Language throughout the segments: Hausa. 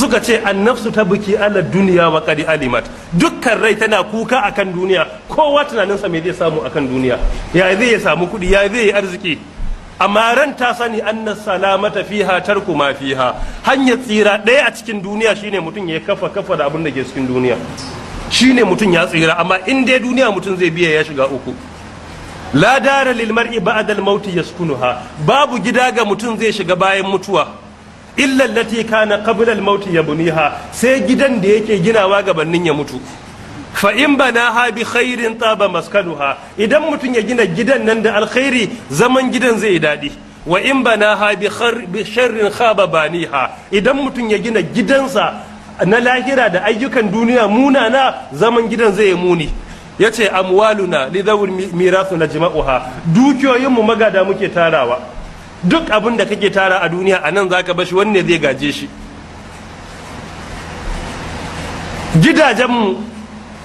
suka ce annafsu ta buki ala duniya wa qad alimat, dukkan rai tana kuka akan duniya, kowa tunaninsa me zai samu akan duniya, ya zai samu kuɗi, ya zai yi arziki, amma ran ta sani anna salamata fiha tarku ma fiha, hanyar tsira ɗaya a cikin duniya shine mutum ya kafa da abin da ke cikin duniya, shine mutum ya tsira. amma in dai duniya mutum zai biya ya shiga uku. la dara lil mar'i ba'da al maut yaskunuha, babu gida ga mutum zai shiga bayan mutuwa, illa allati kana qabla al maut yabniha, sai gidan da yake ginawa gabanin ya mutu. fa in banaha bi khairin taba maskanuha, idan mutum ya gina gidan nan da alkhairi zaman gidan zai yi daɗi. wa in banaha bi sharrin khaba baniha, idan mutum ya gina gidansa na lahira da ayyukan duniya munana zaman gidan zai yi muni. yace amwaluna li dhawil mirasu najma'uha, dukiyoyinmu magada muke tarawa, duk abin da kake tara a duniya anan zaka bashi, wanne zai gaje shi. gidajenmu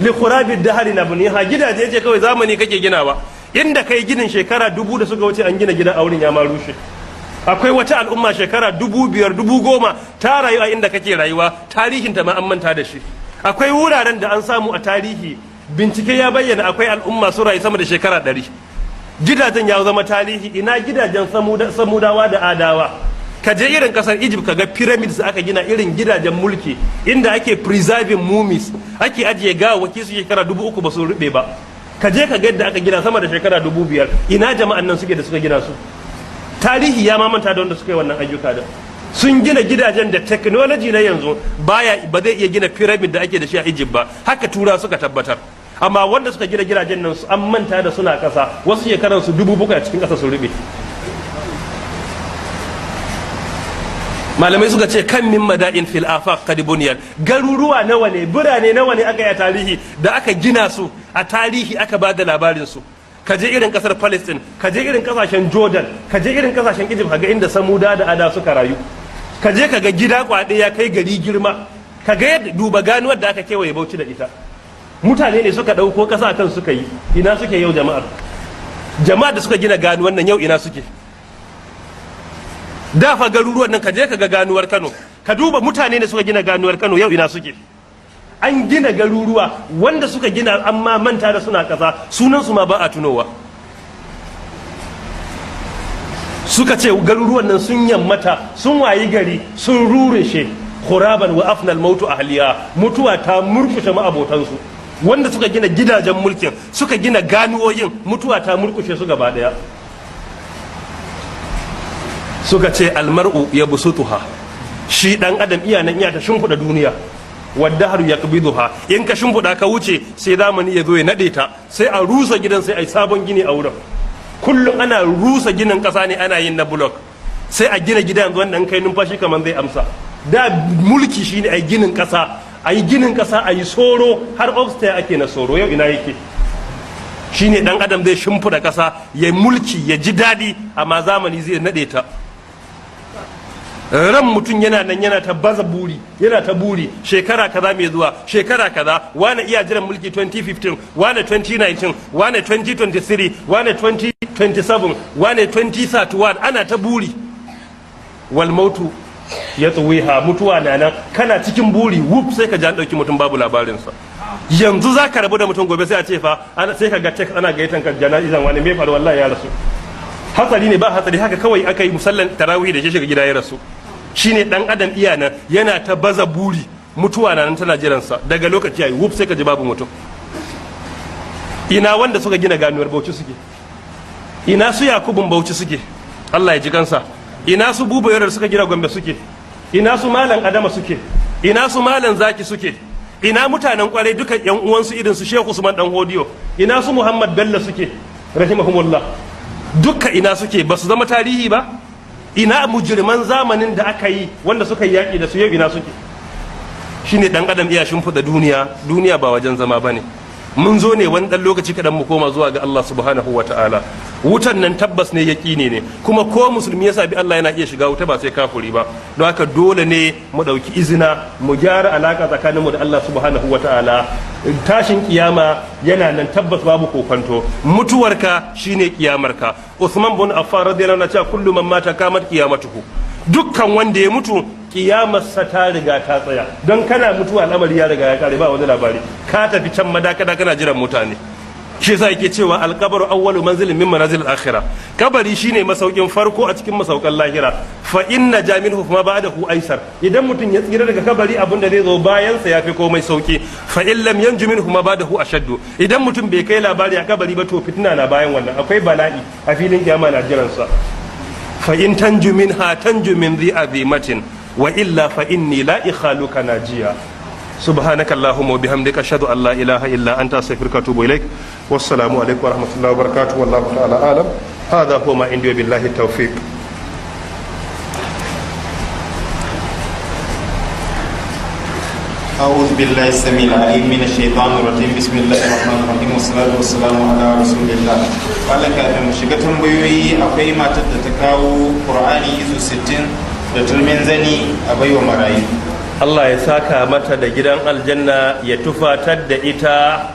li khurabi dahari na buniha, gidaje ce kawai zamani kake ginawa, inda kai ginin shekara 1000 da suka wuce an gina gidan auren ya ma rushe. akwai wata al'umma shekara 5000 10,000 ta rayu a inda kake rayuwa, tarihin ta ma an manta da shi. akwai wuraren da an samu a tarihi, bincike ya bayyana akwai al'umma su rayu sama da shekara 100, gidajen ya zama tarihi. ina gidajen samudawa da adawa? ka je irin kasar Egypt ka ga pyramids aka gina irin gidajen mulki, inda ake preserving mummies, ake ajiye gawawwaki su shekara 3000 ba su rube ba. ka je ka ga yadda aka gina sama da shekara 5000. ina jama'an nan suke da suka gina su? tarihi ya mamanta da wanda suka yi wannan ayyuka da sun gina gidajen da technology na yanzu ba zai iya gina pyramid da ake da shi a Egypt ba, haka tura suka tabbatar. amma wanda suka gina gidajen nan an manta da suna kasa, wasu shekaran su 7,000 a cikin kasa sun rube. malamai suka ce kan min mada'in fil afaq qad buniyat, garuruwa nawa ne, birane nawa ne aka yi a tarihi da aka gina su a tarihi aka ba da labarin su. ka je irin kasar Palestine, ka je irin kasashen Jordan, ka je irin kasashen Egypt, ka ga inda samuda da ada suka rayu. ka je ka ga gida kwaɗe ya kai gari girma, ka ga yadda duba ganuwar da aka kewaye Bauchi da ita. mutane ne suka ɗauko ƙasa kan suka yi, ina suke yau jama'ar? jama'a da suka gina ganuwar nan yau ina suke? da fa garuruwan nan, ka je ka ga ganuwar Kano, ka duba mutane ne suka gina ganuwar Kano yau ina suke? an gina garuruwa wanda suka gina amma manta da suna ƙasa, sunansu ma ba a tunowa. suka ce garuruwan nan sun yammata, sun wayi gari, sun rurishe, khuraban wa afnal mautu ahliya, mutuwa ta murkushe ma'abotansu. wanda suka gina gidajen mulkin, suka gina ganuwoyin, mutuwa ta murkushe su gaba daya. suka ce almar'u yabsutuha, shi dan adam iya nan iya ta shimfiɗa duniya, wadda har ya ƙabiduha, in ka shimfiɗa ka wuce sai zamani ya zo ya naɗe ta, sai a rusa gidan, sai a yi sabon gini a wurin. kullum ana rusa ginin ƙasa ne, ana yin na bulok, sai a gina gida yanzu wanda kai numfashi kamar zai amsa. da mulki shine a yi ginin ƙasa, a yi ginin ƙasa, a yi soro, har upstairs ake na soro, yau ina yake? shine dan adam zai shimfiɗa ƙasa ya mulki ya ji daɗi, amma zamani zai naɗe ta. ran mutum yana nan yana ta baza buri, yana ta buri, shekara kaza mai zuwa, shekara kaza, wane iya jiran mulki 2015, wane 2019, wane 2023, wane 2027, wane 2031, ana ta buri. wal mautu ya tsuwiha, mutuwa na nan, kana cikin buri wuf sai ka ji an ɗauki mutum babu labarinsa. yanzu za ka rabu da mutum, gobe sai a ce fa sai ka ga text ana gayyatan ka jana'izan wani mai faru, wallahi ya rasu. hatsari ne ba hatsari, haka kawai aka yi musallan tarawih da shi shiga gida ya rasu. shine dan adam iya nan yana ta baza buri, mutuwa na nan tana jiransa, daga lokaci yayi wuf sai ka ji babu mutum. ina wanda suka gina ganuwar Bauchi suke? ina su Yakubun Bauchi suke? Allah ya ji kansa. ina su Buba Yorar suka gina Gombe suke? ina su Malam Adama suke? ina su Malam Zaki suke? ina mutanen kwarai duka yan uwansu irin su Sheikh Usman Dan Hodiyo? ina su Muhammad Bello suke rahimahumullah? duka ina suke? ba su zama tarihi ba? ina mujirman zamanin da aka yi wanda suka yi yaƙi da su, yau ina suke? shine dan adam iya shimfiɗa duniya, duniya ba wajen zama bane. mun zo ne wani dan lokaci kadan mu koma zuwa ga Allah subhanahu wataala. wutan nan tabbas ne yaƙini ne, kuma ko musulmi ya sabi Allah yana iya shiga wuta ba sai kafuri ba. don haka dole ne mu ɗauki izina, mu gyara alaka tsakaninmu da Allah subhanahu wataala. tashin kiyama yana nan tabbas babu kokonto, mutuwarka shine kiyamarka. Usman bin Affan radiyallahu anhu ya ce kullu man mata kamat qiyamatuhu, dukkan wanda ya mutu kiyamarsa ta riga ta tsaya, don kana mutuwa al'amari ya riga ya kare, ba wani labari, ka tafi can madakada kana jiran mutane. Shi yasa yake cewa alqabru awwalu manzilin min manazil al-akhirah, kabari shine masaukin farko a cikin masaukan lahira. Fa inna jaminhu ma ba'dahu aisar, idan mutum ya tsira daga kabari abinda zai zo bayan sa yafi komai sauki. Fa in lam yanju minhu ma ba'dahu ashaddu, idan mutum bai kai labari a kabari ba to fitina na bayan wannan, akwai bala'i a filin kiyama na jiran sa. Fa in tanju minha tanju min dhi azimatin wa illa fa inni la ikhaluka najiya. سبحانك اللهم وبحمدك أشهد أن لا إله إلا أنت أستغفرك وأتوب إليك والسلام عليكم ورحمة الله وبركاته والله تعالى أعلم هذا هو ما عندي وبالله التوفيق. أعوذ بالله السميع العليم من الشيطان الرجيم بسم الله الرحمن الرحيم والصلاة والسلام على رسول الله. قال كافin mu shiga tambayoyi akwai matar da ta kawo Qur'ani izu 60 da turmin zani a baiwa marayu. Allah ya saka mata da gidan aljanna, ya tufatar da ita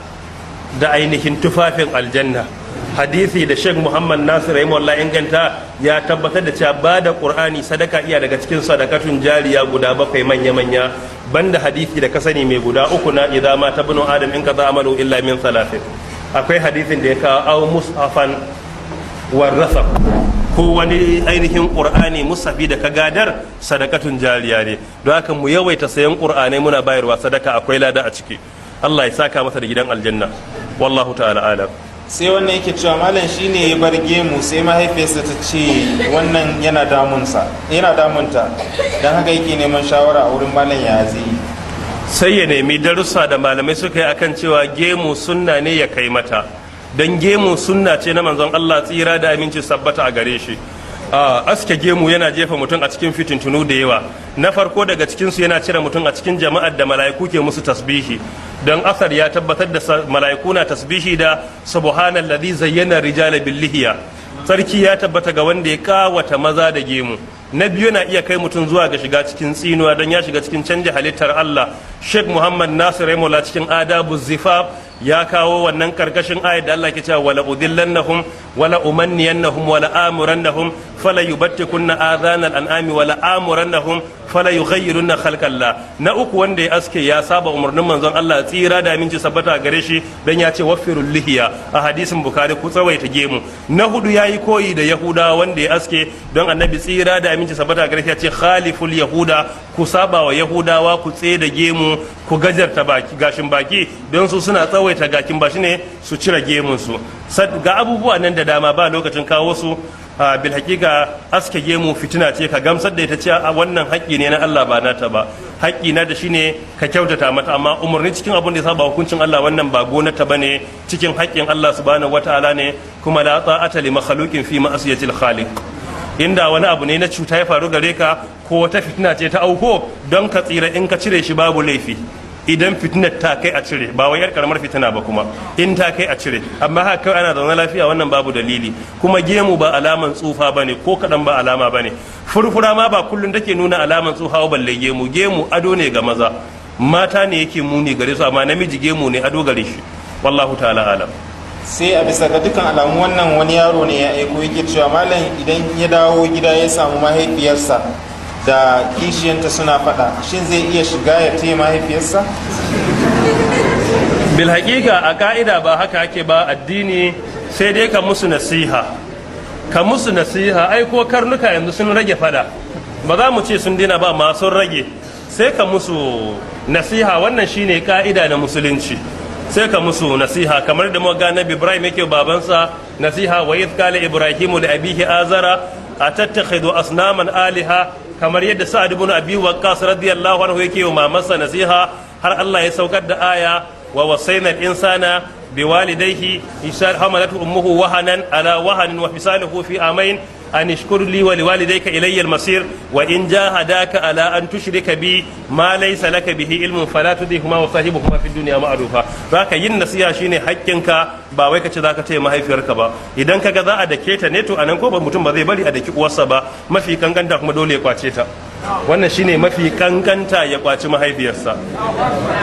da ainihin tufafin aljanna. Hadisi da Sheikh Muhammad Nasir rahimahullah inganta ya tabbatar da cewa ba da Qur'ani sadaka iya daga cikin sadakatun jariya guda 7 manya-manya, banda hadisi da ka sani mai guda 3 na idza ma tabnu adam in kaza amalu illa min salatin. Akwai hadisin da ya kawo aw mushafan warrasa, ko wani ainihin qur'ani musafi da ka gadar sadakatun jariya ne. Don haka mu yawaita sayan qur'anai muna bayarwa sadaka, akwai lada a ciki. Allah ya saka masa da gidan aljanna, wallahu ta'ala alam. Sai wannan yake cewa malam shine ya bar gemu, sai mahaifiyarsa ta ce wannan yana damunta, don haka yake neman shawara a wurin malam ya zai. Sai ya nemi darussa da malamai suka yi akan cewa gemu sunna ne ya kai mata, don gemu sunna ce na manzon Allah, tsira da aminci sabbata a gare shi. Aske gemu yana jefa mutum a cikin fitintunu da yawa. Na farko daga cikinsu yana cire mutum a cikin jama'ar da mala'iku ke musu tasbihi, don asar ya tabbatar da mala'iku na tasbihi da subhanallazi zayyana rijala billihiya. Sarki ya tabbata ga wanda ya kawata maza da gemu. Na biyu na iya kai mutum zuwa ga shiga cikin tsinuwa, don ya shiga cikin canja halittar Allah. Sheikh Muhammad Nasir rahimahullah cikin adabu zifaf ya kawo wannan karkashin ayat da Allah ke cewa wala udillannahum wala umanniyannahum wala amurannahum fala yubattikunna adhanal an'ami wala amurannahum fala yughayyirunna khalqallah. Na uku wanda ya aske ya saba umarnin manzon Allah, tsira da aminci sabbata gare shi, dan ya ce waffirul lihiya a hadisin Bukhari, ku tsawaita gemu. Na hudu yayi koyi da Yahudawa wanda ya aske, don annabi tsira da aminci sabbata gare shi ya ce khaliful yahuda, ku saba wa Yahudawa, ku tsaye da gemu, ku gajarta gashin baki, don su suna tsawaita gakin bashi ne su cire gemun su. Ga abubuwa nan da dama ba lokacin kawo su. Bil hakika aske gemu fitina ce, ka gamsar da ita ce wannan haƙƙi ne na Allah ba nata ba, haƙƙi na da shi ne ka kyautata mata, amma umarni cikin abin da ya saba hukuncin Allah wannan ba gonata bane, cikin haƙƙin Allah subhanahu wataala ne, kuma la ta'ata li makhluqin fi ma'siyatil khaliq. Inda wani abu ne na cuta ya faru gare ka ko wata fitina ce ta auko, don ka tsira in ka cire shi babu laifi. Idan fitinar ta kai a cire, ba wai yar karamar fitina ba kuma, in ta kai a cire, amma haka kawai ana zaune lafiya wannan babu dalili. Kuma gemu ba alaman tsufa bane, ko kadan ba alama bane. Furfura ma ba kullun take nuna alaman tsufa ba, balle gemu. Gemu ado ne ga maza, mata ne yake muni gare su, amma namiji gemu ne ado gare shi, wallahu ta'ala alam. Sai a bisa ga dukkan alamu wannan wani yaro ne ya aiko yake cewa malam idan ya dawo gida ya samu mahaifiyarsa da kishiyanta suna fada, shin zai iya shiga ya taya mahaifiyarsa? Bil haƙiƙa a ka'ida ba haka ake ba addini, sai dai ka musu nasiha. Ai ko karnuka yanzu sun rage fada, ba za mu ce sun dina ba, ma sun rage. Sai ka musu nasiha, wannan shine ka'ida na musulunci. Sai ka musu nasiha, kamar da muka ga Nabi Ibrahim yake babansa nasiha, wa idh qala ibrahimu li abihi azara atattakhidhu asnaman aliha, kamar yadda Sa'ad ibn Abi Waqqas radiyallahu anhu yake wa mamarsa nasiha, har Allah ya saukar da aya wa wasaina al-insana biwalidayhi hamalatu ummuhu wahanan ala wahanin wa fisaluhu fi amain an ishkur li wa liwalidayka ilayya al-masir wa in jahadaka ala an tushrika bi ma laysa laka bihi ilmun fala tudihuma wa sahibuhuma fi dunya ma'rufa. Zaka yin nasiha shine haƙƙinka, ba wai kace zaka taya mahaifiyarka ba. Idan kaga za a dake ta ne, to anan ko ba mutum ba zai bari a daki uwarsa ba, mafi kankanta kuma dole ya kwace ta. Wannan shine mafi kankanta, ya kwaci mahaifiyarsa.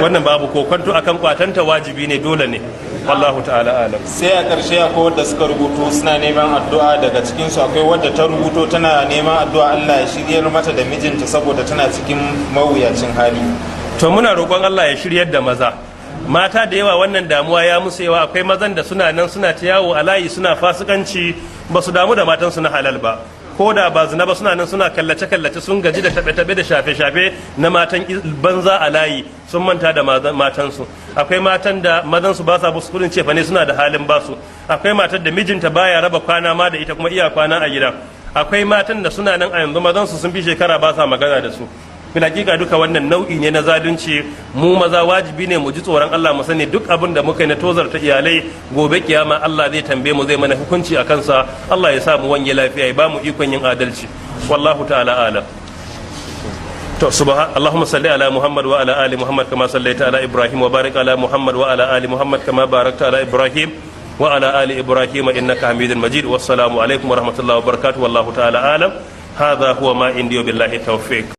Wannan babu kokonto akan kwatanta, wajibi ne, dole ne. wallahu ta'ala alam. sai a ƙarshe akwai wadda suka rubuto suna neman addu'a, daga cikinsu akwai wadda ta rubuto tana neman addu'a Allah ya shiryar mata da mijinta saboda tana cikin mawuyacin hali. To muna roƙon Allah ya shiryar da maza. Mata da yawa wannan damuwa ya musu yawa, akwai mazan da suna nan suna ta yawo a layi suna fasikanci, ba su damu da matansu na halal ba, ko da ba zina ba suna nan suna kallace-kallace, sun gaji da taɓe-taɓe da shafe-shafe na matan banza a layi, sun manta da matansu. Akwai matan da mazansu ba sa musu kudin cefa ne, suna da halin basu. Akwai matan da mijinta baya raba kwana ma da ita kuma iya kwana a gidan. Akwai matan da suna nan a yanzu mazansu sun fi shekara ba sa magana da su. Bilakika duka wannan nau'i ne na zalunci. Mu maza wajibi ne mu ji tsoron Allah, mu sani duk abin da muka yi na tozarta iyalai gobe kiyama Allah zai tambaye mu, zai mana hukunci a kansa. Allah ya sa mu wange lafiya, ya ba mu ikon yin adalci. Wallahu ta'ala alam. To Allahumma salli ala Muhammad wa ala ali Muhammad kama sallaita ala Ibrahim wa barik ala Muhammad wa ala ali Muhammad kama barakta ala Ibrahim wa ala ali Ibrahim innaka Hamidul Majid. Wassalamu alaikum wa rahmatullahi wa barakatuh. Wallahu ta'ala alam. هذا هو ما عندي وبالله التوفيق.